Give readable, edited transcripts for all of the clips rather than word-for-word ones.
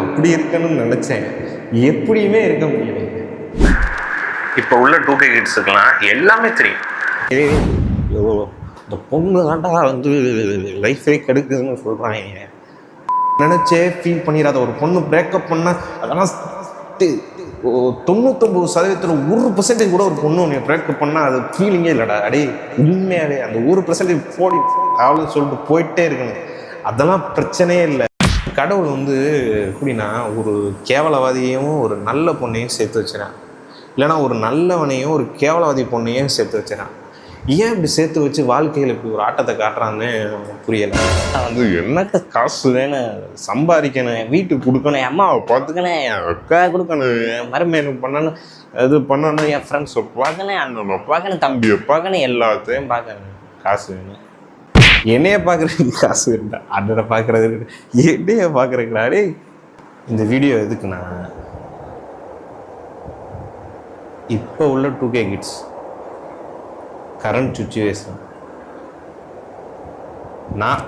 அப்படி இருக்கணும்னு நினச்சேன். எப்படியுமே இருக்க முடியல. இப்போ உள்ள 2K கிட்ஸுக்கெல்லாம் எல்லாமே தெரியும். இந்த பொண்ணு தாண்டா வந்து லைஃபே கெடுக்குதுன்னு சொல்கிறாங்க. நினச்சே ஃபீல் பண்ணிடாத. ஒரு பொண்ணு பிரேக்கப் பண்ணால் அதெல்லாம் 99% 1% கூட ஒரு பொண்ணு உன்னை பிரேக்கப் பண்ணால் அது ஃபீலிங்கே இல்லைடா. அடே உண்மையாலே அந்த 1% போடி ஆளுன்னு சொல்லிட்டு போயிட்டே இருக்கணும். அதெல்லாம் பிரச்சனையே இல்லை. கடவுள் வந்து எப்படின்னா ஒரு கேவலவாதியையும் ஒரு நல்ல பொண்ணையும் சேர்த்து வச்சுறான், இல்லைனா ஒரு நல்லவனையும் ஒரு கேவலவாதி பொண்ணையும் சேர்த்து வச்சுறான். ஏன் இப்படி சேர்த்து வச்சு வாழ்க்கையில் இப்படி ஒரு ஆட்டத்தை காட்டுறான்னு புரியலை. வந்து என்னத்த காசு வேணும், சம்பாதிக்கணும், வீட்டுக்கு கொடுக்கணும், அம்மாவை பார்த்துக்கணும், அக்கா கொடுக்கணும், மருமையனுக்கு பண்ணணும், இது பண்ணணும், என் ஃப்ரெண்ட்ஸை பார்க்கணும், அண்ணனை பார்க்கணும், தம்பியை பார்க்கணும், எல்லாத்தையும் பார்க்கணும். காசு வேணும். என்னைய பார்க்குறதுக்கு காசு வேண்டா, அண்ணனை பார்க்குறது என்னைய பார்க்குறீங்களாடே. இந்த வீடியோ எதுக்குண்ணா, இப்போ உள்ள 2K கிட்ஸ் கரண்ட் சுச்சுவேஷன், நான்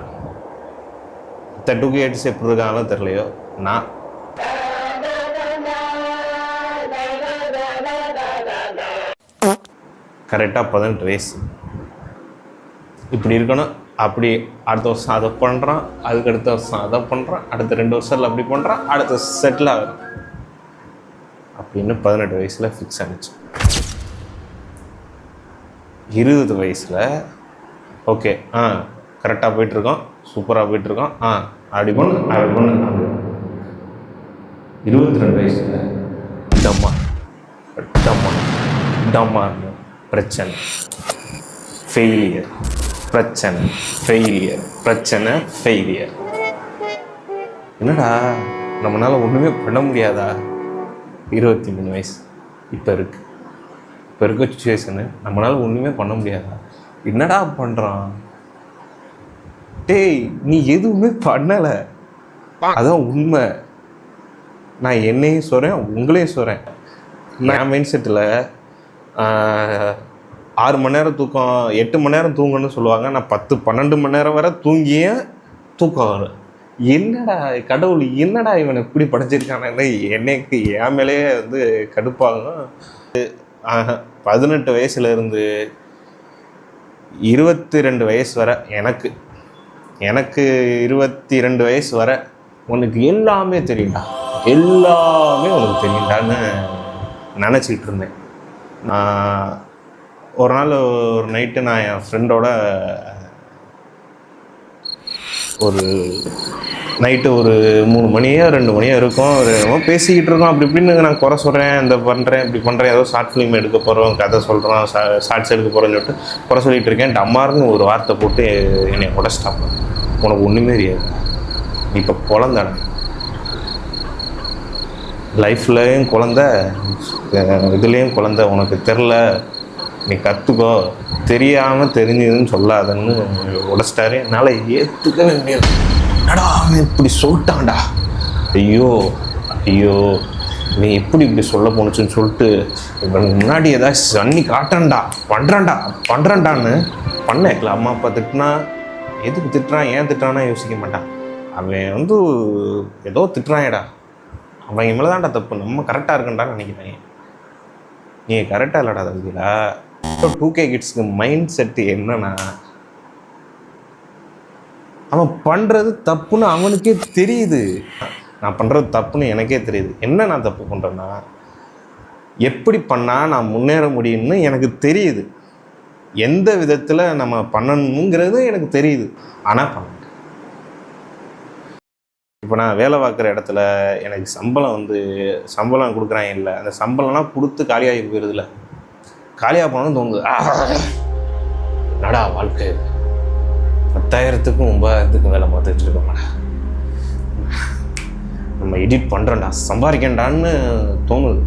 இந்த 2K கிட்ஸ் எப்படி இருக்காங்களோ தெரியலையோ, நான் கரெக்டாக 18 வயசு இப்படி இருக்கணும். அப்படி அடுத்த வருஷம் அதை பண்ணுறான், அதுக்கு அடுத்த வருஷம் அதை பண்ணுறான், அடுத்த 2 வருஷத்தில் அப்படி பண்ணுறான், அடுத்த செட்டில் ஆகுறான் அப்படின்னு 18 வயசில் ஃபிக்ஸ் ஆகிடுச்சு. 20 வயசில் ஓகே கரெக்டாக போயிட்டுருக்கோம், சூப்பராக போயிட்டுருக்கோம், அப்படி பண்ணு அப்படி பண்ணு அப்படி. 22 வயசில் டம்மா டம்மா டம்மான்னு பிரச்சனை, ஃபெயிலியர், பிரச்சனை, ஃபெயிலியர், பிரச்சனை, ஃபெயிலியர். என்னடா நம்மளால் ஒன்றுமே பண்ண முடியாதா? 23 வயசு இப்போ இருக்க சுச்சுவேஷனு நம்மளால் ஒன்றுமே பண்ண முடியாதா? என்னடா பண்ணுறான்? டேய் நீ எதுவுமே பண்ணலை, அதான் உண்மை. நான் என்னையும் சொல்கிறேன், உங்களையும் சொல்கிறேன். நான் மைண்ட் செட்டில் 6 மணி நேரம் தூக்கம், 8 மணி நேரம் தூங்கணும்னு சொல்லுவாங்க. நான் 10-12 மணி நேரம் வரை தூங்கியே தூக்கம் வரும். என்னடா கடவுள், என்னடா இவனை இப்படி படைச்சிருக்கானே என்னைக்கு என் மேலேயே வந்து கடுப்பாகும். 18 வயசுலேருந்து 22 வயசு வரை எனக்கு 22 வயசு வரை உனக்கு எல்லாமே தெரியும்டா, எல்லாமே உனக்கு தெரியும்டான்னு நினச்சிக்கிட்டு இருந்தேன். நான் ஒரு நாள் ஒரு நைட்டு நான் என் ஃப்ரெண்டோட ஒரு நைட்டு ஒரு 3 மணியோ 2 மணியோ இருக்கும், பேசிக்கிட்டு இருக்கோம். அப்படி இப்படின்னு நான் குறை சொல்கிறேன், இந்த பண்ணுறேன் இப்படி பண்ணுறேன், ஏதோ ஷார்ட் ஃபிலிம் எடுக்க போகிறோம், கதை சொல்கிறோம், ஷார்ட்ஸ் எடுக்க போகிறோன்னு சொல்லிட்டு குறை சொல்லிகிட்டு இருக்கேன். டம்மாருன்னு ஒரு வார்த்தை போட்டு என்னை உடச்சிட்டாப்ப. உனக்கு ஒன்றுமே தெரியாது, இப்போ குழந்தைடா, லைஃப்லேயும் குழந்த, இதுலேயும் குழந்த, உனக்கு தெரில, நீ கற்றுக்கோ, தெரியாமல் தெரிஞ்சதுன்னு சொல்லாதன்னு உடச்சிட்டாரு. என்னால் ஏற்றுக்கவே முடியாது. என்னடா அவன் இப்படி சொல்லிட்டான்டா, ஐயோ ஐயோ நீ எப்படி இப்படி சொல்ல போணுச்சுன்னு சொல்லிட்டு முன்னாடி ஏதாவது சன்னி காட்டான்டா, பண்ணுறான்டான்னு பண்ணேன். அம்மா அப்பா திட்டினா எதுக்கு திட்டுறான், ஏன் திட்டுறான்னா யோசிக்க மாட்டான். அவன் வந்து ஏதோ திட்டுறான்டா, அவங்க மேலே தான்டா தப்பு, நம்ம கரெக்டாக இருக்குன்டான்னு நினைக்கிறாங்க. நீங்கள் கரெக்டாக இல்லைடா தம்பிலா. 2K கிட்ஸ்க்கு மைண்ட் செட்டு என்னன்னா, அவன் பண்ணுறது தப்புன்னு அவனுக்கே தெரியுது. நான் பண்ணுறது தப்புன்னு எனக்கே தெரியுது. என்ன நான் தப்பு பண்ணுறேன்னா, எப்படி பண்ணால் நான் முன்னேற முடியும்னு எனக்கு தெரியுது. எந்த விதத்தில் நம்ம பண்ணணுங்கிறது எனக்கு தெரியுது. ஆனால் பண்ண இப்போ நான் வேலை பார்க்குற இடத்துல எனக்கு சம்பளம் கொடுக்குறாங்க இல்லை, அந்த சம்பளம்லாம் கொடுத்து காலியாகி போயிடுதுல, காலியாக போனோன்னு தோணுது. நடா வாழ்க்கை 10,000க்கும் 9,000க்கும் வேலை பார்த்துட்டு இருக்கோம்டா, நம்ம எடிட் பண்ணுறோம்டா, சம்பாதிக்கண்டான்னு தோணுது.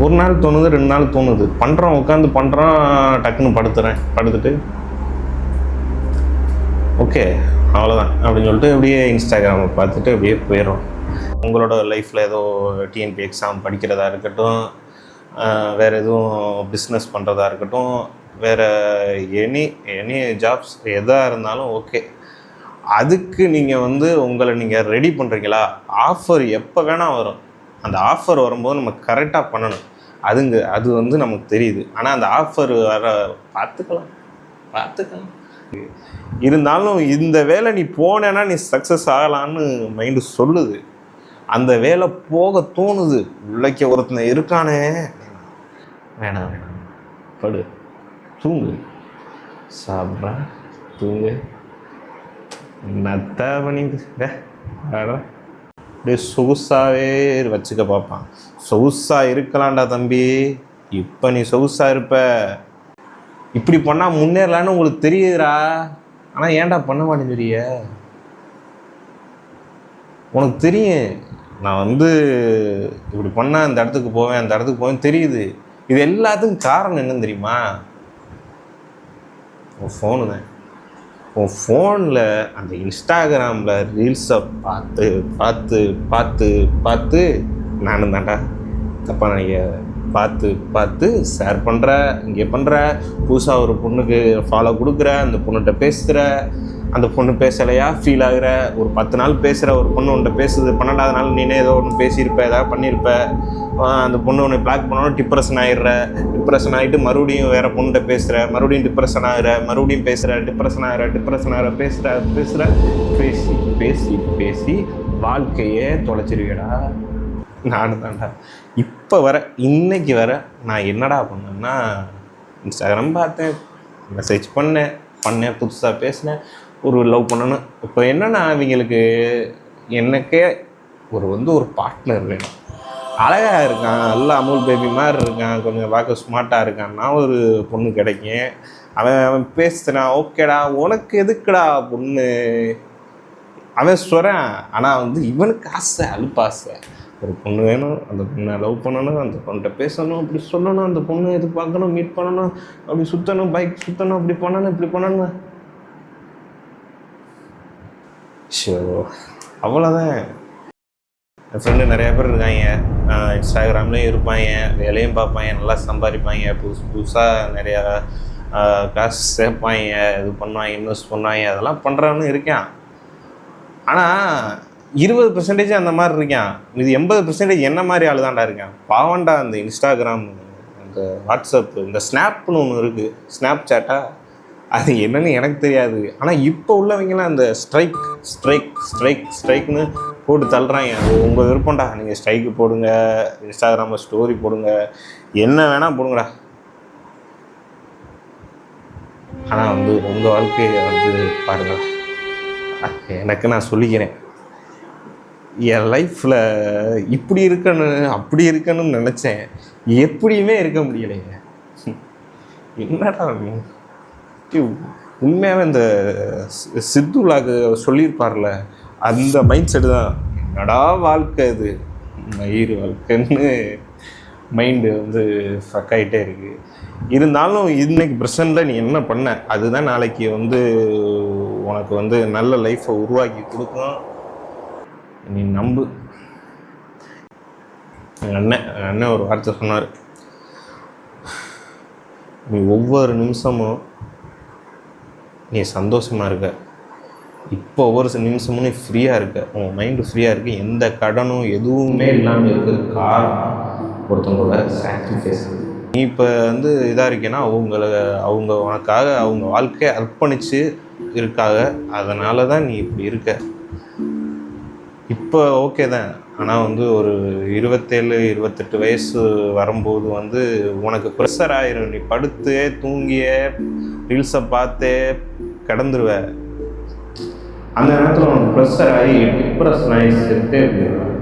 ஒரு நாள் தோணுது, 2 நாள் தோணுது, பண்ணுறோம், உட்காந்து பண்ணுறோம், டக்குன்னு படுத்துட்டு ஓகே அவ்வளோதான் அப்படின்னு சொல்லிட்டு அப்படியே இன்ஸ்டாகிராமை பார்த்துட்டு அப்படியே போயிடும். உங்களோட லைஃப்பில் ஏதோ டிஎன்பி எக்ஸாம் படிக்கிறதா இருக்கட்டும், வேறு எதுவும் பிஸ்னஸ் பண்ணுறதா இருக்கட்டும், வேறு எனி ஜாப்ஸ் எதாக இருந்தாலும் ஓகே, அதுக்கு நீங்கள் வந்து உங்களை நீங்கள் ரெடி பண்ணுறீங்களா? ஆஃபர் எப்போ வேணால் வரும். அந்த ஆஃபர் வரும்போது நம்ம கரெக்டாக பண்ணணும். அது வந்து நமக்கு தெரியுது. ஆனால் அந்த ஆஃபர் வர பார்த்துக்கலாம். இருந்தாலும் இந்த வேலை நீ போனேன்னா நீ சக்ஸஸ் ஆகலான்னு மைண்டு சொல்லுது. அந்த வேலை போக தோணுது. உள்ளக்க ஒருத்தனை இருக்கானே, வேணாம் படு, தூங்கு, சாப்பிட்றா, தூங்கு, நத்த பண்ணிட்டு அப்படியே சொகுசாகவே வச்சுக்க பார்ப்பான். சொகுசாக இருக்கலாம்டா தம்பி, இப்போ நீ சொகுசாக இருப்ப. இப்படி பண்ணால் முன்னேறலான்னு உங்களுக்கு தெரியுதுடா. ஆனால் ஏன்டா பண்ண மாட்டேங்கிறிய? உனக்கு தெரியும் நான் வந்து இப்படி பண்ணால் அந்த இடத்துக்கு போவேன் தெரியுது. இது எல்லாத்துக்கும் காரணம் என்னன்னு தெரியுமா? உன் ஃபோனு தான். உன் ஃபோனில் அந்த இன்ஸ்டாகிராமில் ரீல்ஸை பார்த்து பார்த்து பார்த்து பார்த்து நானும் தான்டா தப்பாக நினைக்க பார்த்து பார்த்து ஷேர் பண்ணுற, இங்கே பண்ணுற, புதுசாக ஒரு பொண்ணுக்கு ஃபாலோ கொடுக்குற, அந்த பொண்ணுகிட்ட பேசுகிற, அந்த பொண்ணு பேசலையா ஃபீல் ஆகுற, ஒரு 10 நாள் பேசுகிற ஒரு பொண்ணு உன்ட்ட பேசுது, 12வது நாள் நீனே ஏதோ ஒன்று பேசியிருப்ப, ஏதாவது பண்ணியிருப்ப, அந்த பொண்ணு உன்னை பிளாக் பண்ணணும், டிப்ரெஷன் ஆகிட்டு மறுபடியும் வேறு பொண்ணுகிட்ட பேசுகிற, மறுபடியும் டிப்ரெஷன் ஆகிற, மறுபடியும் பேசுகிற, டிப்ரெஷன் ஆகிற, பேசுகிற, பேசி வாழ்க்கையே தொலைச்சிருவேடா. நானும் தான்டா. இப்போ இன்னைக்கு வர நான் என்னடா பண்ணேன்னா, இன்ஸ்டாகிராம் பார்த்தேன், மெசேஜ் பண்ணேன், புதுசாக பேசினேன், ஒரு லவ் பண்ணணும். இப்போ என்னென்னா அவங்களுக்கு எனக்கே ஒரு பார்ட்னர் வேணும். அழகாக இருக்கான், நல்லா அமுல் பேபி மாதிரி இருக்கான், கொஞ்சம் பார்க்க ஸ்மார்ட்டாக இருக்கான்னா ஒரு பொண்ணு கிடைக்கும். அவன் பேசுகிறான், ஓகேடா உனக்கு எதுக்குடா பொண்ணு, அவன் சொல்கிறான். ஆனால் இவனுக்கு ஆசை, அலுப்பாசை, ஒரு பொண்ணு வேணும், அந்த பொண்ணை லவ் பண்ணணும், அந்த பொண்ணுகிட்ட பேசணும், அப்படி சொல்லணும், அந்த பொண்ணு எதிர்பார்க்கணும், மீட் பண்ணணும், அப்படி சுற்றணும், பைக் சுற்றணும், அப்படி பண்ணணும், இப்படி பண்ணணும். ஷோ அவ்வளோதான். என் ஃப்ரெண்டு நிறையா பேர் இருக்காங்க, இன்ஸ்டாகிராம்லேயும் இருப்பாங்க, வேலையும் பார்ப்பாங்க, நல்லா சம்பாதிப்பாங்க, புதுசாக நிறையா காசு சேர்ப்பாங்க, இது பண்ணுவாங்க, இன்வெஸ்ட் பண்ணுவாங்க, அதெல்லாம் பண்ணுறான்னு இருக்கான். ஆனால் 20% அந்த மாதிரி இருக்கான். இது 80% என்ன மாதிரி ஆள் தான்டா இருக்கான். பாவண்டா. அந்த இன்ஸ்டாகிராம், அந்த வாட்ஸ்அப், இந்த ஸ்னாப்னு ஒன்று இருக்குது, ஸ்னாப் சேட்டா, அது என்னன்னு எனக்கு தெரியாது. ஆனால் இப்போ உள்ளவங்களாம் அந்த ஸ்ட்ரைக்னு போட்டு தள்ளுறாங்க. அது உங்கள் விருப்பம்டா, நீங்கள் ஸ்ட்ரைக்கு போடுங்க, இன்ஸ்டாகிராமில் ஸ்டோரி போடுங்க, என்ன வேணால் போடுங்கடா. ஆனால் உங்கள் வாழ்க்கையை பாருங்கள். எனக்கு நான் சொல்லிக்கிறேன், என் லைஃப்பில் இப்படி இருக்கணும் அப்படி இருக்கணும்னு நினச்சேன், எப்படியுமே இருக்க முடியலைங்க. என்னடா உண்மையாகவே இந்த சித்துலாக்கு சொல்லியிருப்பார்ல, அந்த மைண்ட் செட்டு தான். என்னடா வாழ்க்கை இது, மயிர் வாழ்க்கைன்னு மைண்டு ஃபக் ஆகிட்டே இருக்குது. இருந்தாலும் இன்னைக்கு ப்ரெசண்டில் நீ என்ன பண்ண, அதுதான் நாளைக்கு உனக்கு நல்ல லைஃப்பை உருவாக்கி கொடுக்கும். நீ நம்பு. எங்கள் அண்ணன் ஒரு வார்த்தை சொன்னார், நீ ஒவ்வொரு நிமிஷமும் நீ சந்தோஷமாக இருக்க, இப்போ ஒவ்வொரு நிமிஷமும் நீ ஃப்ரீயாக இருக்க, உன் மைண்டு ஃப்ரீயாக இருக்குது, எந்த கடனும் எதுவுமே இல்லாமல் இருக்கிறதுக்கு காரணம் ஒருத்தவங்களோட சாக்ரிஃபைஸ். நீ இப்போ இதாக இருக்கேன்னா அவங்க உனக்காக அவங்க வாழ்க்கையை அர்ப்பணித்து இருக்காங்க, அதனால தான் நீ இப்படி இருக்க. இப்போ ஓகே தான். ஆனால் ஒரு 27-28 வயசு வரும்போது உனக்கு ப்ரெஷர் ஆயிரும். நீ படுத்தே தூங்கியே ரீல்ஸை பார்த்தே கிடந்துருவ. அந்த நேரத்தில் உனக்கு ப்ரெஷர் ஆகி டிப்ரெஷன் ஆகி செத்தே போயிடுவேன்.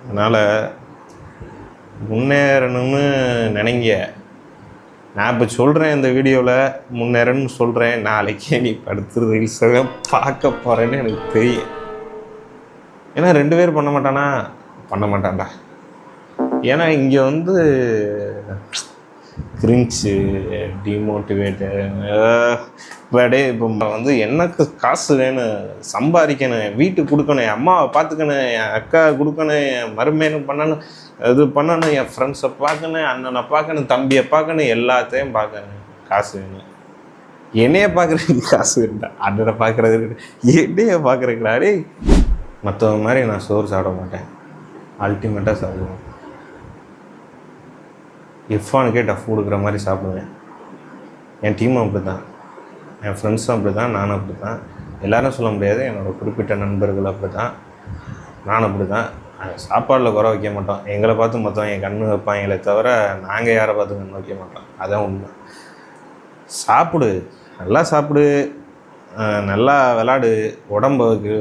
அதனால் முன்னேறணும்னு நினைங்க. நான் இப்போ சொல்கிறேன், இந்த வீடியோவில் முன்னேறன்னு சொல்கிறேன், நாளைக்கே நீ படுத்து ரீல்ஸை பார்க்க போகிறேன்னு எனக்கு தெரியும். ஏன்னா 2 பேர் பண்ண மாட்டான்டா. ஏன்னா இங்கே கிரிஞ்சு, டிமோட்டிவேட்டு, இப்போ எனக்கு காசு வேணும், சம்பாதிக்கணும், வீட்டுக்கு கொடுக்கணும், என் அம்மாவை பார்த்துக்கணும், என் அக்கா கொடுக்கணும், என் மருமேனும் பண்ணணும், இது பண்ணணும், என் ஃப்ரெண்ட்ஸை பார்க்கணும், அண்ணனை பார்க்கணும், தம்பியை பார்க்கணும், எல்லாத்தையும் பார்க்கணும், காசு வேணும். என்னைய பார்க்குறதுக்கு காசு இருந்தா அண்ணனை பார்க்குறது என்னைய பார்க்குறீங்களா? டே மற்றவங்க மாதிரி நான் சோறு சாப்பிட மாட்டேன், அல்டிமேட்டாக சாப்பிடுவேன். இர்ஃபானுக்கே டஃப் கொடுக்குற மாதிரி சாப்பிடுவேன். என் டீமும் அப்படி தான், என் ஃப்ரெண்ட்ஸும் அப்படி தான், நானும் அப்படி தான். எல்லோரும் சொல்ல முடியாது, என்னோடய குறிப்பிட்ட நண்பர்கள் அப்படி தான், நானும் அப்படி தான். சாப்பாடில் குறை வைக்க மாட்டோம். எங்களை பார்த்து மொத்தம் என் கண்ணு வைப்பாங்களே தவிர நாங்கள் யாரை பார்த்து கண்ணு வைக்க மாட்டோம். அதான் உண்மை. சாப்பிடு, நல்லா சாப்பிடு, நல்லா விளாடு, உடம்புக்கு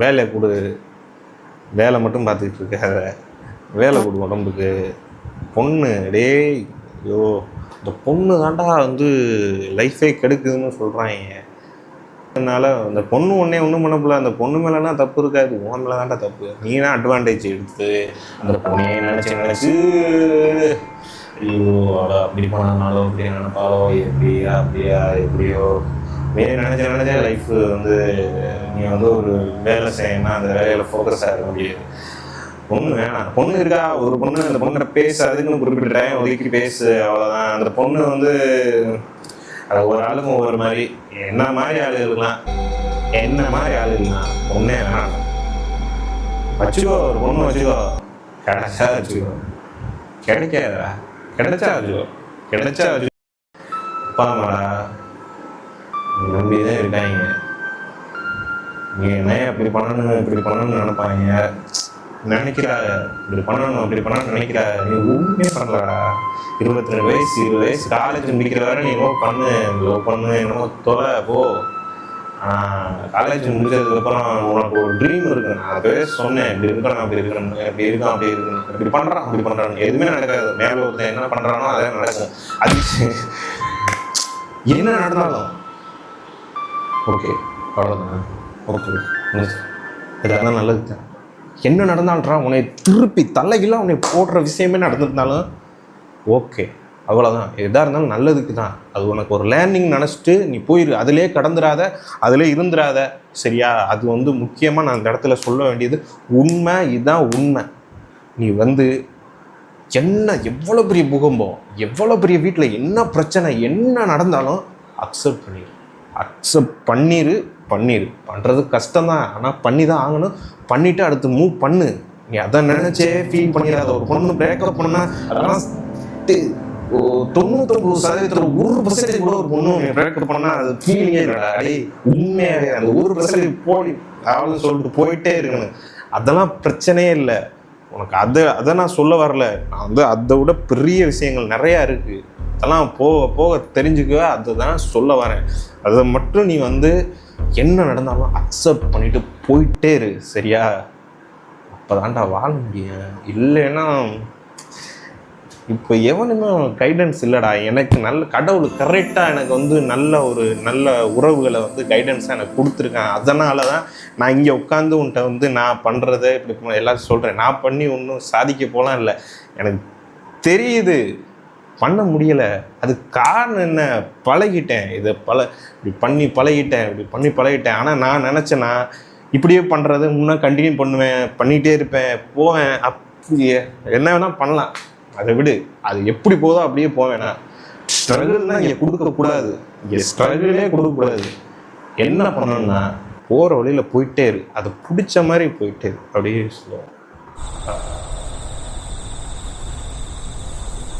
வேலை கொடு. வேலை மட்டும் பார்த்துக்கிட்டு இருக்காத, வேலை கொடு உடம்புக்கு. பொண்ணு டேய், ஐயோ இந்த பொண்ணு தாண்டா வந்து லைஃபே கெடுக்குதுன்னு சொல்கிறாங்க. அதனால் அந்த பொண்ணு ஒன்றும் பண்ணப்பல, அந்த பொண்ணு மேலேனா தப்பு இருக்காது, உன் மேலே தாண்டா தப்பு. நீ தான் அட்வான்டேஜ் எடுத்து அந்த பொண்ணையே நினச்சி ஐயோ அவ்வளோ அப்படி பண்ணாலும் அப்படி நினைப்பாலோ எப்படியா எப்படியோ நினச்ச லைஃப் வந்து நீ வந்து ஒரு வேலை செய்யணும்னா அந்த வேலையில் ஃபோக்கஸாக இருக்க முடியாது. பொண்ணு வேணாம். பொண்ணு இருக்கா, ஒரு பொண்ணு அந்த பொண்ணை பேச அதுக்குன்னு குறிப்பிட்ட டைம் ஒதுக்கி பேசு, அவ்வளோதான். அந்த பொண்ணு வந்து அது ஒரு ஆளுக்கும் ஒவ்வொரு மாதிரி. என்ன மாதிரி ஆள் இருக்கலாம், என்ன மாதிரி ஆள் இருக்கலாம். பொண்ணே வேணாம். வச்சுக்கோ, ஒரு பொண்ணு வச்சுக்கோ, கிடைச்சா வச்சுக்கோ, கிடைக்காதா கிடைச்சா வச்சுக்கோ, கிடைச்சா வச்சுக்கோ. அப்பா அம்மாடா நம்பிதான் இருக்காங்க. நீ என்ன இப்படி பண்ணணும்னு நினைப்பாங்க, நினைக்கிறாங்க. இப்படி பண்ணணும் அப்படி பண்ணணும்னு நினைக்கிறாங்க. நீ ஒன்றுமே பண்ணலடா. 22 வயசு 20 வயசு காலேஜ் முடிக்கிற வரை நீ என்னமோ பண்ணு என்னமோ தொலை போ. காலேஜ் முடிச்சதுக்கப்புறம் உனக்கு ஒரு ட்ரீம் இருக்கு. நான் அப்பவே சொன்னேன், இப்படி இருக்கணும் அப்படி இருக்கணும், இப்படி இருக்கும் அப்படி இருக்கணும், இப்படி பண்ணுறான் எதுவுமே நடக்காது. மேலே ஒருத்தன் என்ன பண்ணுறானோ அதே நடக்கும். அது என்ன நடந்தாலும் ஓகே, அவ்வளோதான். ஓகே, இதெல்லாம் நல்லது தான். என்ன நடந்தால்றான் உன்னை திருப்பி தலைகளாக உன்னை போடுற விஷயமே நடந்திருந்தாலும் ஓகே, அவ்வளோதான். எதாக இருந்தாலும் நல்லதுக்கு தான். அது உனக்கு ஒரு லேர்னிங் நினச்சிட்டு நீ போயிரு. அதிலே கடந்துடாத, அதிலே இருந்துடாத, சரியா? அது வந்து முக்கியமாக நான் இந்த இடத்துல சொல்ல வேண்டியது உண்மை. இதுதான் உண்மை. நீ வந்து என்ன எவ்வளோ பெரிய பூகம்பம், எவ்வளோ பெரிய வீட்டில் என்ன பிரச்சனை என்ன நடந்தாலும் அக்செப்ட் பண்ணிடு. பண்ணுறது கஷ்டம்தான், ஆனால் பண்ணி தான் ஆகணும். பண்ணிவிட்டு அடுத்து மூவ் பண்ணு. நீ அதை நினச்சே ஃபீல் பண்ணிடாத. ஒரு பொண்ணு பிரேக்கப் பண்ணா அதெல்லாம் 99% 1% கூட ஒரு பொண்ணு பிரேக்கப் பண்ணால் அது ஃபீலிங்கே இல்லைடா. அடே உண்மையாகவே அந்த 1% போடி அவளும் சொல்லிட்டு போயிட்டே இருக்கணும். அதெல்லாம் பிரச்சனையே இல்லை உனக்கு. அதை நான் சொல்ல வரல. நான் வந்து அதை விட பெரிய விஷயங்கள் நிறையா இருக்குது. அதெல்லாம் போக தெரிஞ்சுக்கவே அதை தான் சொல்ல வரேன். அதை மட்டும் நீ வந்து என்ன நடந்தாலும் அக்செப்ட் பண்ணிட்டு போயிட்டே இரு, சரியா? அப்போ தான்டா வாழ முடியும். இல்லைன்னா இப்போ எவனுமே கைடன்ஸ் இல்லைடா. எனக்கு நல்ல கடவுள் கரெக்டாக எனக்கு வந்து நல்ல உறவுகளை வந்து கைடன்ஸாக எனக்கு கொடுத்துருக்கேன். அதனால தான் நான் இங்கே உட்காந்து உன்ட்ட வந்து நான் பண்ணுறதை இப்படி எல்லாரும் சொல்கிறேன். நான் பண்ணி ஒன்றும் சாதிக்க போகலாம் இல்லை, எனக்கு தெரியுது பண்ண முடியலை. அதுக்கு காரணம் என்ன? பழகிட்டேன். இதை இப்படி பண்ணி பழகிட்டேன். ஆனால் நான் நினச்சேன்னா இப்படியே பண்ணுறது இன்னும் கண்டினியூ பண்ணுவேன், பண்ணிகிட்டே இருப்பேன், போவேன். அப்படியே என்ன வேணால் பண்ணலாம், அதை விடு. அது எப்படி போதோ அப்படியே போவேண்ணா. ஸ்ட்ரகிள்னா இங்கே கொடுக்கக்கூடாது, இங்கே ஸ்ட்ரகிளே கொடுக்கக்கூடாது. என்ன பண்ணணும்னா போகிற வழியில் போயிட்டே இரு, அது பிடிச்ச மாதிரி போயிட்டே இரு. அப்படியே சொல்லுவோம்,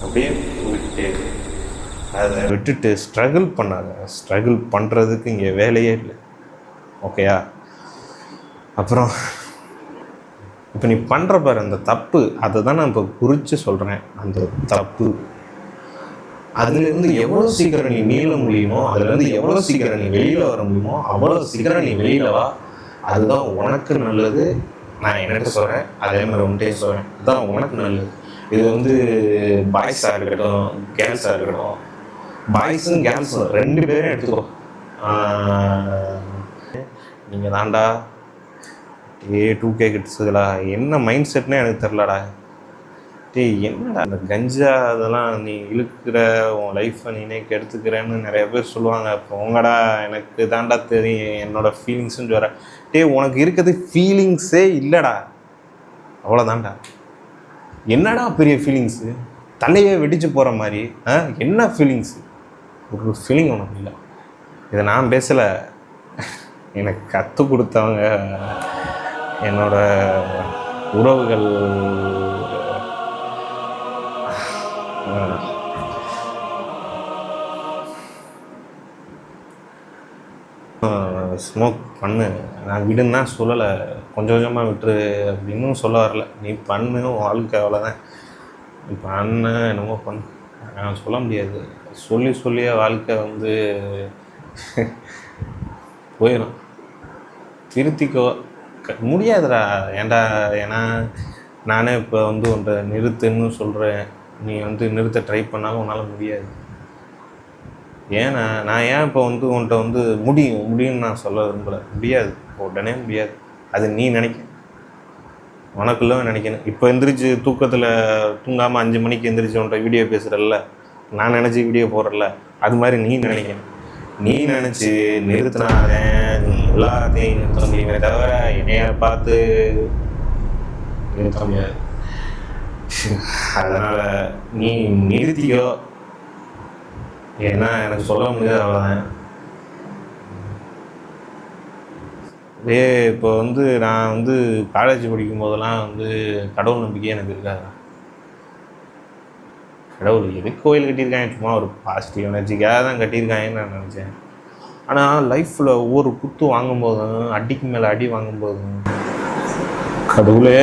அப்படியே போயிட்டே இரு. அதை விட்டுட்டு ஸ்ட்ரகிள் பண்ணாத. ஸ்ட்ரகிள் பண்ணுறதுக்கு இங்கே வேலையே இல்லை, ஓகேயா? அப்புறம் இப்போ நீ பண்ணுற பாரு அந்த தப்பு, அதை தான் நான் இப்போ குறித்து சொல்கிறேன். அந்த தப்பு அதுலேருந்து எவ்வளோ சீக்கிரம் நீ மீள முடியுமோ, அதுலேருந்து எவ்வளோ சீக்கிரம் நீ வெளியில் வர முடியுமோ அவ்வளோ சீக்கிரம் நீ வெளியில் வா. அதுதான் உனக்கு நல்லது. நான் எனக்கு சொல்கிறேன், அதே மாதிரி உன்ட்டே சொல்கிறேன், அதுதான் உனக்கு நல்லது. இது வந்து பாய்ஸாக இருக்கட்டும் கேர்ள்ஸாக இருக்கட்டும், பாய்ஸும் கேர்ள்ஸும் 2 பேரும் எடுத்துக்கோ. நீங்கள் தாண்டா 2K கிட்ஸுகளா, என்ன மைண்ட் செட்னே எனக்கு தெரிலடா. என்னடா அந்த கஞ்சா அதெல்லாம் நீ இழுக்கிற, உன் லைஃப்பை நீனே கெடுத்துக்கிறேன்னு நிறைய பேர் சொல்லுவாங்க. இப்போ உங்கடா எனக்கு தாண்டா தெரியும் என்னோடய ஃபீலிங்ஸுன்னு வர. உனக்கு இருக்கிறது ஃபீலிங்ஸே இல்லைடா, அவ்வளோதான்டா. என்னடா பெரிய ஃபீலிங்ஸு, தலையே வெடிச்சு போகிற மாதிரி என்ன ஃபீலிங்ஸு? ஒரு ஃபீலிங் உனக்கு இல்லை. இதை நான் பேசலை, எனக்கு கற்றுக் கொடுத்தவங்க, என்னோட உறவுகள், ஸ்மோக் பண்ணு, நான் விடுன்னு தான் சொல்லலை, கொஞ்சம் கொஞ்சமாக விட்டுரு அப்படின்னு சொல்ல வரல. நீ பண்ணு, வாழ்க்கை அவ்வளோதான், நீ பண்ணு, என்னமோ பண்ணு. நான் சொல்ல முடியாது, சொல்லி சொல்லியே வாழ்க்கை வந்து போயிடும். திருத்திக்கோ, முடியாதுடா. ஏன்டா, ஏன்னா நானே இப்போ வந்து உன்னை நிறுத்துன்னு சொல்கிறேன், நீ வந்து நிறுத்த ட்ரை பண்ணாலும் உன்னால் முடியாது. ஏன்னா நான் ஏன் இப்போ வந்து உன்கிட்ட வந்து முடியும்னு நான் சொல்ல விரும்பலை. முடியாது, உடனே முடியாது. அது நீ நினைக்க, உனக்குள்ள நினைக்கணும். இப்போ எந்திரிச்சு தூக்கத்தில் தூங்காமல் 5 மணிக்கு எந்திரிச்சு உன்கிட்ட வீடியோ பேசுகிறல்ல, நான் நினச்சி வீடியோ போடுறல, அது மாதிரி நீ நினைக்கணும். நீ நினச்சி நிறுத்தினாதேன் நீ எல்லாத்தையும் நிறுத்த முடியுமே தவிர என்னைய பார்த்து நிறுத்த முடியாது. அதனால் நீ நிறுத்திக்கோ, ஏன்னா எனக்கு சொல்ல முடியாது, அவ்வளோதான். இப்போ வந்து நான் வந்து காலேஜ் படிக்கும் போதெல்லாம் வந்து கடவுள் நம்பிக்கை எனக்கு இருக்காது. கடவுள் எதுக்கு கோயில் கட்டியிருக்காங்க, சும்மா ஒரு பாசிட்டிவ் எனர்ஜிக்காக தான் கட்டியிருக்காங்கன்னு நான் நினச்சேன். ஆனால் லைஃப்பில் ஒவ்வொரு குத்து வாங்கும்போதும், அடிக்கு மேலே அடி வாங்கும்போதும், கடவுளே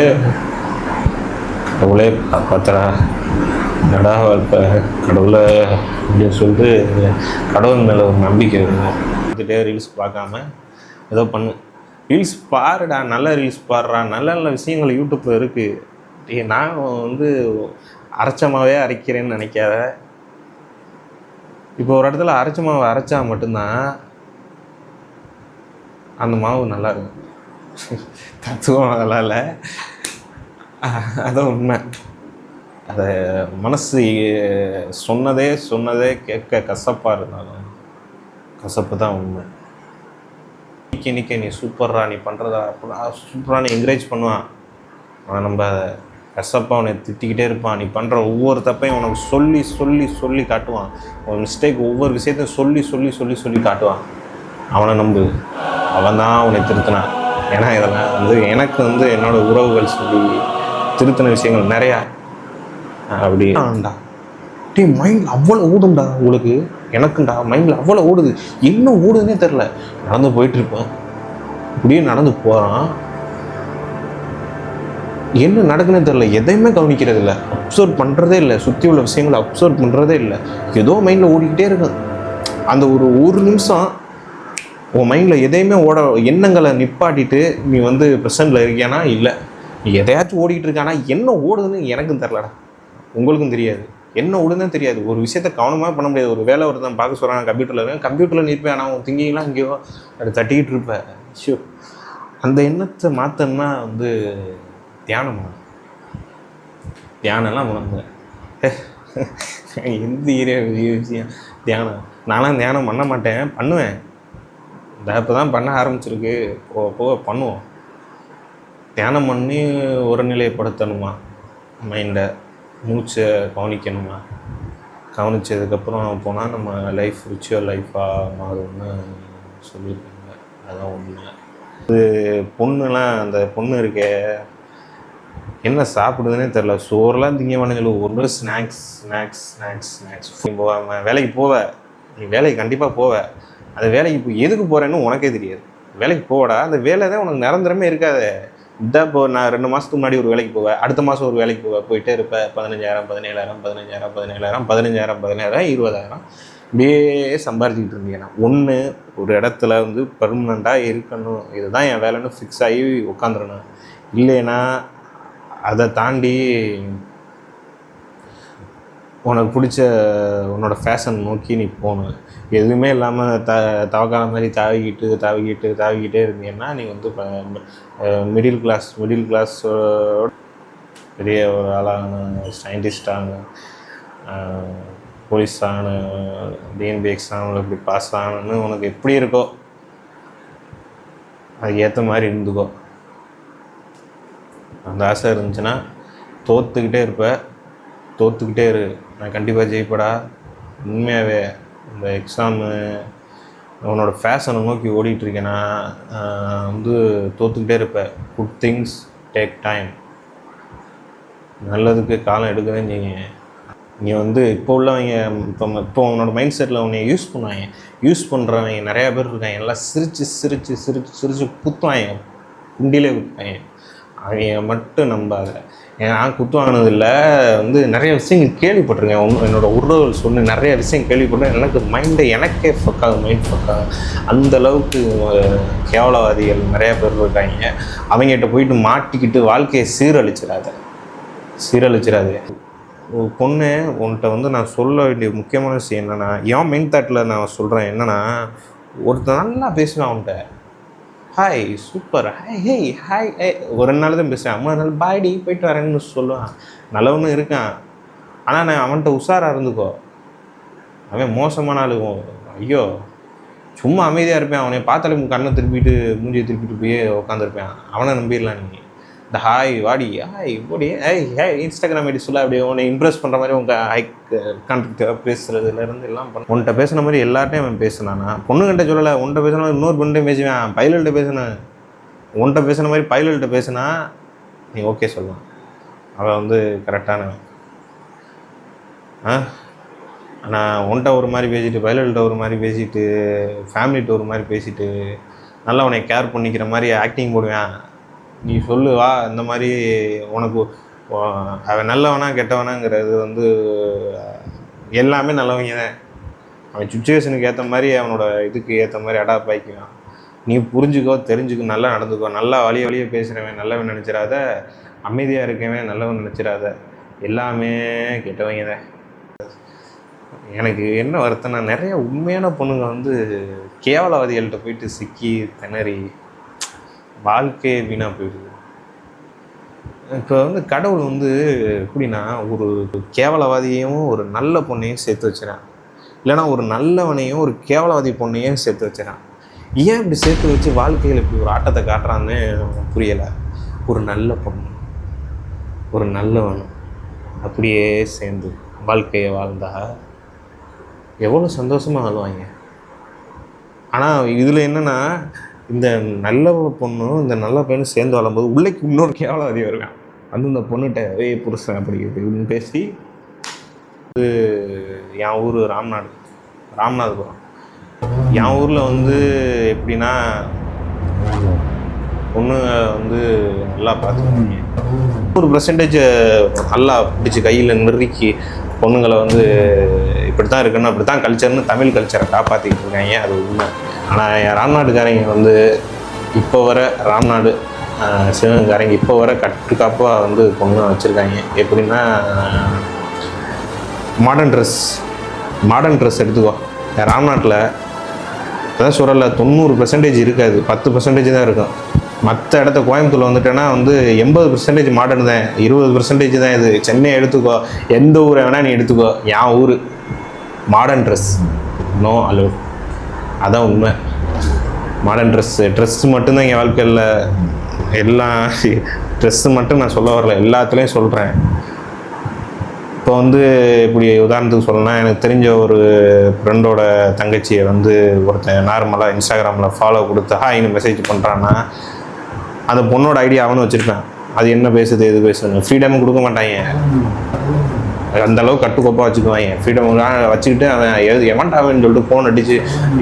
கடவுளே காப்பாத்துறா, என்னடா இப்போ கடவுளை அப்படின்னு சொல்லிட்டு கடவுள் மேலே ஒரு நம்பிக்கை இருக்கும். பார்த்துட்டே ரீல்ஸ் பார்க்காம ஏதோ பண்ணு, ரீல்ஸ் பாருடா, நல்ல ரீல்ஸ் பாடுறா, நல்ல நல்ல விஷயங்கள் யூடியூப்பில் இருக்குது. நான் வந்து அரைச்சமாகவே அரைக்கிறேன்னு நினைக்காத. இப்போ ஒரு இடத்துல அரைச்ச மாவை அரைச்சா மட்டும்தான் அந்த மாவு நல்லா இருக்கும். தத்துவம் அதெல்லாம் இல்லை, அதான் உண்மை. அதை மனசு சொன்னதே கேட்க கசப்பாக இருந்தாலும் கசப்பு தான் உண்மை. நிற்க நீ சூப்பர்ரா, நீ பண்ணுறதா சூப்பராக நீ என்கரேஜ் பண்ணுவான். ஆனால் நம்ம கசப்பாக அவனை திட்டிக்கிட்டே இருப்பான். நீ பண்ணுற ஒவ்வொரு தப்பையும் உனக்கு சொல்லி சொல்லி சொல்லி காட்டுவான். ஒரு மிஸ்டேக் ஒவ்வொரு விஷயத்தையும் சொல்லி சொல்லி சொல்லி சொல்லி காட்டுவான். அவனை நம்பு, அவன் தான் அவனை திருத்தினான். ஏன்னா இதெல்லாம் வந்து எனக்கு வந்து என்னோடய உறவுகள் சொல்லி திருத்தின விஷயங்கள் நிறையா. அப்படி ஆண்டா டே, மைண்டில் அவ்வளோ ஓடும்டா உங்களுக்கு, எனக்குண்டா மைண்டில் அவ்வளோ ஓடுது. என்ன ஓடுதுன்னே தெரில. நடந்து போயிட்டுருப்பேன், இப்படியே நடந்து போகிறான், என்ன நடக்குன்னே தெரில, எதையுமே கவனிக்கிறது இல்லை, அப்சர்வ் பண்ணுறதே இல்லை, சுற்றி உள்ள விஷயங்களை அப்சர்வ் பண்ணுறதே இல்லை. ஏதோ மைண்டில் ஓடிக்கிட்டே இருக்கும். அந்த ஒரு நிமிஷம் உன் மைண்டில் எதையுமே எண்ணங்களை நிப்பாட்டிட்டு நீ வந்து ப்ரெசண்டில் இருக்கியானா இல்லை, நீ எதையாச்சும் ஓடிக்கிட்டு இருக்கானா என்ன ஓடுதுன்னு எனக்கும் தெரிலடா, உங்களுக்கும் தெரியாது, என்ன ஓடுதுன்னு தெரியாது. ஒரு விஷயத்த கவனமாக பண்ண முடியாது. ஒரு வேலை ஒருத்தன் பார்க்க சொல்கிறான், கம்ப்யூட்டரில் நிற்பேன், ஆனால் அவன் திங்கிங்லாம் எங்கேயோ அது தட்டிக்கிட்டு இருப்பேன். ஷோ, அந்த எண்ணத்தை மாற்றணும்னா வந்து தியானம்லாம் பண்ண எந்த விஷயம் தியானம். நான்லாம் தியானம் பண்ண மாட்டேன், பண்ணுவேன். இப்போ தான் பண்ண ஆரம்பிச்சிருக்கு, போக பண்ணுவோம். தியானம் பண்ணி ஒரு நிலைப்படுத்தணுமா மைண்டை, மூச்சை கவனிக்கணுமா, கவனித்ததுக்கப்புறம் போனால் நம்ம லைஃப் ரிச்சுவல் லைஃபாக மாறும்னு சொல்லியிருக்காங்க. அதான் உண்மை. இது பொண்ணுலாம், அந்த பொண்ணு இருக்கே என்ன சாப்பிடுதுன்னே தெரில, சோறுலாம் திங்க வேணும்னு ஒரு ஸ்நாக்ஸ் ஸ்நாக்ஸ் ஸ்நாக்ஸ் ஸ்நாக்ஸ் போகாமல் வேலைக்கு போவேன். நீ வேலைக்கு கண்டிப்பாக போவேன். அந்த வேலைக்கு இப்போ எதுக்கு போகிறேன்னு உனக்கே தெரியாது. வேலைக்கு போவடா, அந்த வேலை தான் உனக்கு நிரந்தரமே இருக்காது. இதான் இப்போ நான் 2 மாதத்துக்கு முன்னாடி ஒரு வேலைக்கு போவேன், அடுத்த மாதம் ஒரு வேலைக்கு போவேன், போயிட்டே இருப்பேன். 15,000 17,000 15,000 17,000 15,000 17,000 20,000 இப்படியே சம்பாரிச்சிக்கிட்டு இருந்தீங்க. ஒன்று ஒரு இடத்துல வந்து பெர்மனண்ட்டாக இருக்கணும், இதுதான் என் வேலைன்னு ஃபிக்ஸ் ஆகி உட்காந்துடணும். இல்லைன்னா அதை தாண்டி உனக்கு பிடிச்ச உன்னோட ஃபேஷன் நோக்கி நீ போகணும். எதுவுமே இல்லாமல் தவக்கால மாதிரி தாவிக்கிட்டே இருந்தீங்கன்னா நீ வந்து மிடில் கிளாஸ் பெரிய ஒரு ஆளான சயின்டிஸ்டான போலீஸ் ஆன டிஎன்பி எக்ஸாமில் இப்படி பாஸ் ஆகணுன்னு உனக்கு எப்படி இருக்கோ அதுக்கு ஏற்ற மாதிரி இருந்துக்கோ. அந்த ஆசை இருந்துச்சுன்னா தோற்றுக்கிட்டே இரு, நான் கண்டிப்பாக ஜெயிப்படா. உண்மையாகவே இந்த எக்ஸாமு உன்னோட ஃபேஷனை நோக்கி ஓடிட்டுருக்கேன்னா வந்து தோற்றுக்கிட்டே இருப்பேன். Good things take time. நல்லதுக்கு காலம் எடுக்கவே நீ வந்து இப்போ உள்ளவங்க இப்போ உன்னோட மைண்ட் செட்டில் உன்னை யூஸ் பண்ணுறவங்க நிறையா பேர் இருக்காங்க. எல்லாம் சிரித்து குத்துவாங்க, குண்டிலே குத்துவாங்க. அவங்க மட்டும் நம்பாத. நான் குத்து வாங்கினதில்லை, வந்து நிறைய விஷயங்கள் கேள்விப்பட்டிருக்கேன். என்னோடய உறவுகள் சொன்ன நிறைய விஷயம் கேள்விப்பட்டேன். எனக்கே மைண்ட் ஃபக்காகும். அந்தளவுக்கு கேவலவாதிகள் நிறையா பேர் இருக்காங்க. அவங்ககிட்ட போயிட்டு மாட்டிக்கிட்டு வாழ்க்கையை சீரழிச்சிடாது. ஒரு பொண்ணு உன்கிட்ட வந்து நான் சொல்ல வேண்டிய முக்கியமான விஷயம் என்னென்னா, என் மெயின் தாட்டில் நான் சொல்கிறேன் என்னென்னா, ஒருத்தர் நல்லா பேசுவேன் அவன்கிட்ட, ஹாய் சூப்பர், ஹாய் ஒரு 2 நாள் தான் பேசுவேன். 3 நாள் பாய்டி போயிட்டு வரேன்னு சொல்லுவான். நல்லவனும் இருக்கான். ஆனால் நான் அவன்கிட்ட உஷாராக இருந்துக்கோ, அவன் மோசமான ஆளுங்க. ஐயோ, சும்மா அமைதியாக இருப்பேன். அவனை பார்த்தாலே கண்ணை திருப்பிட்டு மூஞ்சியை திருப்பிட்டு போய் உட்காந்துருப்பேன். அவனை நம்பிடலாம் நீ. இந்த ஹாய் வாடி, ஹாய் போடி, இன்ஸ்டாகிராம் ஐடி சொல்ல அப்படியே உன்னை இம்ப்ரெஸ் பண்ணுற மாதிரி உங்கள் கான்டாக்ட் பேசுகிறதுலேருந்து எல்லாம் உன்கிட்ட பேசுன மாதிரி எல்லார்ட்டையும் அவன் பேசினானா? பொண்ணுகிட்ட சொல்லலை, உன்கிட்ட பேசின மாதிரி இன்னொரு பொண்ணுகிட்ட பேசுவேன். பைலல்கிட்ட பேசினேன். உன்கிட்ட பேசுன மாதிரி பைலல்கிட்ட பேசினா நீ ஓகே சொல்லலாம். அவன் வந்து கரெக்டானவன். ஆனால் உன்கிட்ட ஒரு மாதிரி பேசிட்டு, பைலல்கிட்ட ஒரு மாதிரி பேசிட்டு, ஃபேமிலிகிட்ட ஒரு மாதிரி பேசிட்டு, நல்லா உன்னை கேர் பண்ணிக்கிற மாதிரி ஆக்டிங் போடுவேன். நீ சொல்லுவா இந்த மாதிரி உனக்கு அவன் நல்லவனா கெட்டவனாங்கிறது வந்து எல்லாமே நல்லவங்க தான். அவன் சுச்சுவேஷனுக்கு ஏற்ற மாதிரி அவனோட இதுக்கு ஏற்ற மாதிரி அடாப்ட் ஆகிக்குவான். நீ புரிஞ்சுக்கோ, தெரிஞ்சுக்கோ, நல்லா நடந்துக்கோ. நல்லா வழியே பேசுகிறவன் நல்லவன் நினச்சிடாத, அமைதியாக இருக்கவன் நல்லவன் நினச்சிடாத. எல்லாமே கெட்டவங்க தான். எனக்கு என்ன வருத்தம்னா, நிறைய உண்மையான பொண்ணுங்க வந்து கேவலவாதிகள்கிட்ட போயிட்டு சிக்கி திணறி வாழ்க்கையே வீணாக போயிடுது. இப்போ வந்து கடவுள் வந்து எப்படின்னா, ஒரு கேவலவாதியையும் ஒரு நல்ல பொண்ணையும் சேர்த்து வச்சுறான். இல்லைனா ஒரு நல்லவனையும் ஒரு கேவலவாதி பொண்ணையும் சேர்த்து வச்சுறான். ஏன் இப்படி சேர்த்து வச்சு வாழ்க்கையில் இப்படி ஒரு ஆட்டத்தை காட்டுறான்னு புரியலை. ஒரு நல்ல பொண்ணு, ஒரு நல்லவன் அப்படியே சேர்ந்து வாழ்க்கையை வாழ்ந்தா எவ்வளோ சந்தோஷமாக வாழ்வாங்க. ஆனால் இதில் என்னென்னா, இந்த நல்ல பொண்ணும் இந்த நல்ல பையனும் சேர்ந்து வாழும்போது உள்ளேக்கு இன்னொரு கேவலவாதி வருவேன். வந்து இந்த பொண்ணுகிட்ட புருஷன் அப்படி இப்படின்னு பேசி. இது என் ஊர் ராமநாதபுரம். என் ஊரில் வந்து எப்படின்னா, பொண்ணுங்க வந்து நல்லா பார்த்துக்குவாங்க. 100% நல்லா பிடிச்சி கையில் நெருக்கி பொண்ணுங்களை வந்து இப்படி தான் இருக்கணும், அப்படி தான் கல்ச்சர்னு தமிழ் கல்ச்சரை காப்பாற்றிக்கிட்டு இருக்காங்க. அது உண்மை. ஆனால் ராம்நாடுக்காரங்க வந்து இப்போ வர ராம்நாடு சிவகங்காரங்க இப்போ வர கட்டுக்காப்பாக வந்து பொண்ணு வச்சுருக்காங்க. எப்படின்னா, மாடர்ன் ட்ரெஸ் எடுத்துக்கோ. ராம்நாட்டில் அதான் சொல்கிறல 90% இருக்காது, 10% தான் இருக்கும். மற்ற இடத்த கோயம்புத்தூரில் வந்துட்டேன்னா வந்து 80% மாடர்ன் தான், 20% தான் இது. சென்னை எடுத்துக்கோ, எந்த ஊரை வேணால் நீ எடுத்துக்கோ, என் ஊர் மாடர்ன் ட்ரெஸ் நோ அலோவ். அதான் உண்மை. மாடர்ன் ட்ரெஸ்ஸு மட்டும்தான் எங்கள் வாழ்க்கையில். எல்லாம் ட்ரெஸ்ஸு மட்டும் நான் சொல்ல வரல, எல்லாத்துலேயும் சொல்கிறேன். இப்போ வந்து இப்படி உதாரணத்துக்கு சொல்லணும்னா, எனக்கு தெரிஞ்ச ஒரு ஃப்ரெண்டோட தங்கச்சியை வந்து ஒருத்தன் நார்மலாக இன்ஸ்டாகிராமில் ஃபாலோ கொடுத்து ஹாய்னு மெசேஜ் பண்ணுறான்னா, அந்த பொண்ணோட ஐடியா அவனு வச்சுருப்பேன். அது என்ன பேசுது எது பேசுதுன்னு ஃப்ரீடம் கொடுக்க மாட்டாங்க. அந்தளவுக்கு கட்டுக்கோப்பாக வச்சுக்குவாங்க. ஃப்ரீடம் வச்சுக்கிட்டு அவன் எவன்டாவன்னு சொல்லிட்டு ஃபோன் அடித்து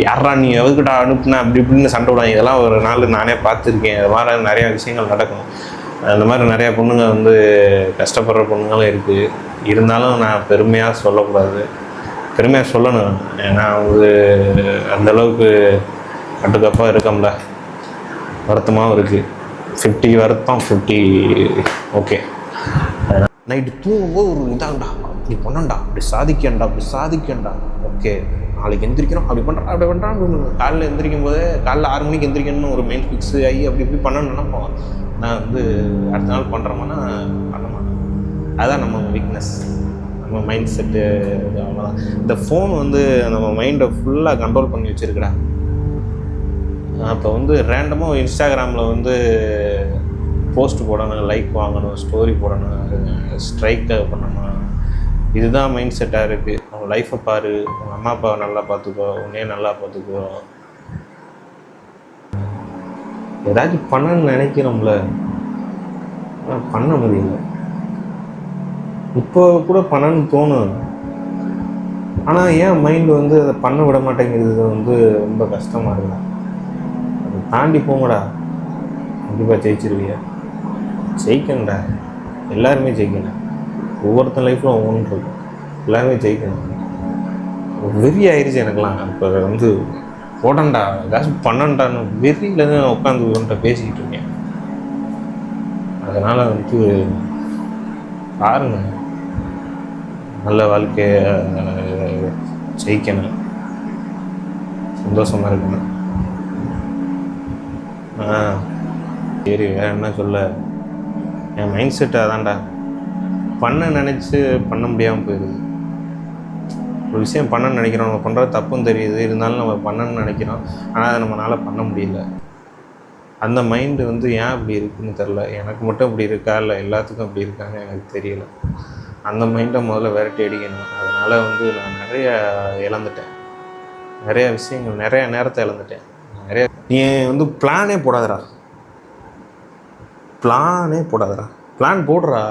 யாரா நீ எதுக்கிட்ட அனுப்புனா அப்படி இப்படின்னு சண்டை விடுவாங்க. இதெல்லாம் ஒரு நாள் நானே பார்த்துருக்கேன். அது மாதிரி நிறையா விஷயங்கள் நடக்கும். அந்த மாதிரி நிறையா பொண்ணுங்க வந்து கஷ்டப்படுற பொண்ணுங்களும் இருக்குது. இருந்தாலும் நான் பெருமையாக சொல்லக்கூடாது, பெருமையாக சொல்லணும். ஏன்னா வந்து அந்தளவுக்கு கட்டுக்கோப்பாக இருக்கோம்ல. வருத்தமாகவும் இருக்குது. 50 வருத்தம், 50 ஓகே. நைட்டு தூங்கும்போது ஒரு இதாண்டா, அப்படி பண்ணண்டா, அப்படி சாதிக்கண்டா, ஓகே நாளைக்கு எந்திரிக்கிறோம், அப்படி பண்ணுறான். காலையில் எந்திரிக்கும் போதே காலைல 6 மணிக்கு எந்திரிக்கணும்னு ஒரு மைண்ட் ஃபிக்ஸு ஆகி அப்படி இப்படி பண்ணணும்னு நினைப்போம். நான் வந்து அடுத்த நாள் பண்ணுறோம்னா பண்ண மாட்டேன். அதுதான் நம்ம வீக்னஸ், நம்ம மைண்ட் செட்டு. அவ்வளோதான். இந்த ஃபோன் வந்து நம்ம மைண்டை ஃபுல்லாக கண்ட்ரோல் பண்ணி வச்சுருக்குடா. அப்போ வந்து ரேண்டமாக இன்ஸ்டாகிராமில் வந்து போஸ்ட் போடணும், லைக் வாங்கணும், ஸ்டோரி போடணும், ஸ்ட்ரைக் பண்ணணும், இதுதான் மைண்ட் செட்டாக இருக்குது. உன் லைஃப்பை பாரு, உங்கள் அம்மா அப்பாவை நல்லா பார்த்துக்கோ, உன்னையே நல்லா பார்த்துக்கோ. ஏதாச்சும் பண்ணணும்னு நினைக்கிறோம்ல, ஆனால் பண்ண முடியல. இப்போ கூட பண்ணணும்னு தோணும், ஆனால் ஏன் மைண்டு வந்து அதை பண்ண விட மாட்டேங்கிறது வந்து ரொம்ப கஷ்டமாக இருக்குடா. அதை தாண்டி போங்கடா, கண்டிப்பாக ஜெயிச்சிருவியா. ஜெயிக்கணும்டா, எல்லாருமே ஜெயிக்கணும். ஒவ்வொருத்தன் லைஃப்பில் ஒவ்வொன்று இருக்கும், எல்லாருமே ஜெயிக்கணும். வெறி ஆயிடுச்சு எனக்குலாம். இப்போ வந்து போடண்டா ஏதாச்சும் பண்ணண்டான்னு வெறியில் தான் உட்காந்து ஒன்றை பேசிக்கிட்டு இருக்கேன். அதனால் வந்து பாருங்க, நல்ல வாழ்க்கையை ஜெயிக்கணும், சந்தோஷமாக இருக்கணும். சரி, வேறு என்ன சொல்ல, என் மைண்ட் செட் அதான்டா. பண்ண நினச்சி பண்ண முடியாமல் போயிடுது. ஒரு விஷயம் பண்ணணும்னு நினைக்கிறோம், நம்ம பண்ணுறது தப்புன்னு தெரியுது, இருந்தாலும் நம்ம பண்ணணும்னு நினைக்கிறோம், ஆனால் அதை நம்மளால் பண்ண முடியல. அந்த மைண்டு வந்து ஏன் அப்படி இருக்குதுன்னு தெரில. எனக்கு மட்டும் அப்படி இருக்கா இல்லை எல்லாத்துக்கும் அப்படி இருக்கான்னு எனக்கு தெரியல. அந்த மைண்டை முதல்ல விரட்டி அடிக்கணும். அதனால் வந்து நான் நிறைய இழந்துட்டேன், நிறைய விஷயங்கள், நிறைய நேரத்தை இழந்துட்டேன். நீ வந்து பிளானே போடாதடா, பிளான் போடுறா.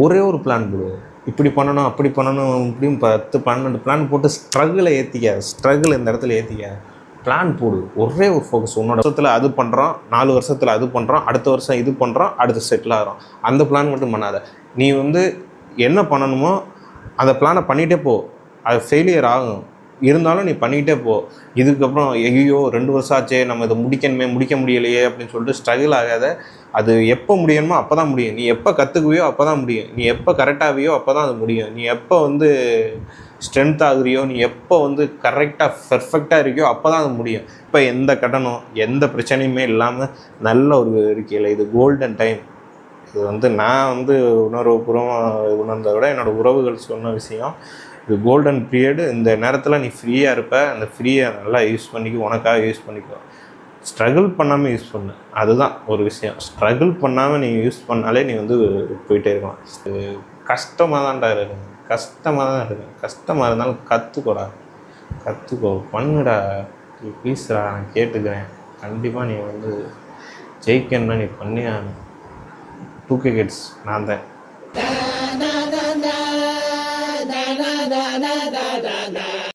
ஒரே ஒரு பிளான் போடு, இப்படி பண்ணணும் அப்படி பண்ணணும் இப்படியும் 10 12 பிளான் போட்டு ஸ்ட்ரகிளை ஸ்ட்ரகிள் இந்த இடத்துல ஏற்றிக்க. பிளான் போடு, ஒரே ஒரு ஃபோக்கஸ். உன்னோட வருஷத்தில் அது பண்ணுறோம், 4 வருஷத்தில் அது பண்ணுறோம், அடுத்த வருஷம் இது பண்ணுறோம், அடுத்து செட்டில் ஆகிறோம். அந்த பிளான் மட்டும் பண்ணாத. நீ வந்து என்ன பண்ணணுமோ அந்த பிளானை பண்ணிகிட்டே போ. அது ஃபெயிலியர் ஆகும், இருந்தாலும் நீ பண்ணிக்கிட்டே போ. இதுக்கப்புறம் ஐயோ 2 வருஷம் ஆச்சே, நம்ம இதை முடிக்க முடியலையே அப்படின்னு சொல்லிட்டு ஸ்ட்ரகிள் ஆகாத. அது எப்போ முடியணுமோ அப்போ தான் முடியும். நீ எப்போ கற்றுக்குவியோ அப்போ தான் முடியும். நீ எப்போ கரெக்டாகியோ அப்போ தான் அது முடியும். நீ எப்போ வந்து ஸ்ட்ரென்த் ஆகுறியோ, நீ எப்போ வந்து கரெக்டாக பெர்ஃபெக்டாக இருக்கியோ அப்போ தான் அது முடியும். இப்போ எந்த கடனும் எந்த பிரச்சனையுமே இல்லாமல் நல்ல ஒரு இருக்கையில் இது கோல்டன் டைம். இது வந்து நான் வந்து உணர்வுபூர்வமாக உணர்ந்ததை விட என்னோடய உறவுகள் சொன்ன விஷயம், இது கோல்டன் பீரியடு. இந்த நேரத்தில் நீ ஃப்ரீயாக இருப்ப, அந்த ஃப்ரீயை நல்லா யூஸ் பண்ணிக்கோ, உனக்காக யூஸ் பண்ணிக்கோ. ஸ்ட்ரகிள் பண்ணாமல் யூஸ் பண்ணு, அதுதான் ஒரு விஷயம். ஸ்ட்ரகிள் பண்ணாமல் நீ யூஸ் பண்ணாலே நீ வந்து போயிட்டே இருக்கலாம். கஷ்டமாக தான்டா இருக்கும், கஷ்டமாக இருந்தாலும் கற்றுக்கோ, பண்ணுடா, ப்ளீஸ்டா, நான் கேட்டுக்கிறேன். கண்டிப்பாக நீ வந்து ஜெயிக்கணும்னா நீ பண்ணியா. 2K கிட்ஸ் நான் தான்.